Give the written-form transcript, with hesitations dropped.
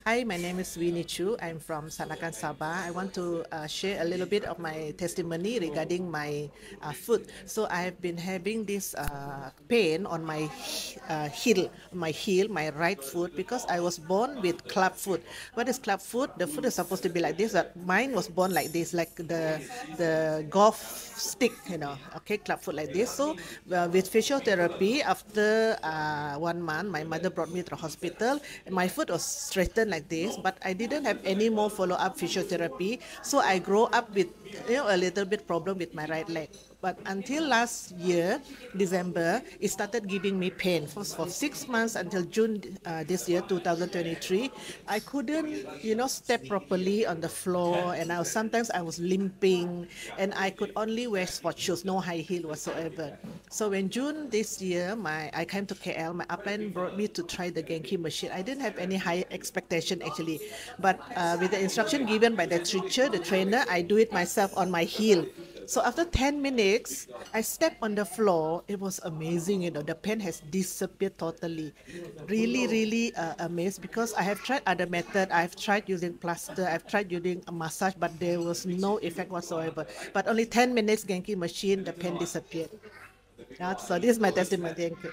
Hi, my name is Winne Chu. I'm from Sandakan, Sabah. I want to share a little bit of my testimony regarding my foot. So I have been having this pain on my right foot, because I was born with club foot. What is club foot? The foot is supposed to be like this. But mine was born like this, like the golf stick, okay, club foot like this. So with physiotherapy, after 1 month, my mother brought me to the hospital, and my foot was straightened like this, but I didn't have any more follow-up physiotherapy. So I grow up with a little bit problem with my right leg. But until last year, December, it started giving me pain for 6 months until June this year, 2023. I couldn't, step properly on the floor, and sometimes I was limping, and I could only wear sport shoes, no high heel whatsoever. So when June this year, I came to KL, my upline brought me to try the GenQi machine. I didn't have any high expectation actually, but with the instruction given by the teacher, the trainer, I do it myself on my heel. So after 10 minutes, I stepped on the floor. It was amazing, the pain has disappeared totally. Really, really amazed, because I have tried other method. I've tried using plaster, I've tried using a massage, but there was no effect whatsoever. But only 10 minutes GenQi machine, the pain disappeared. Yeah, so this is my testimony. Thank you.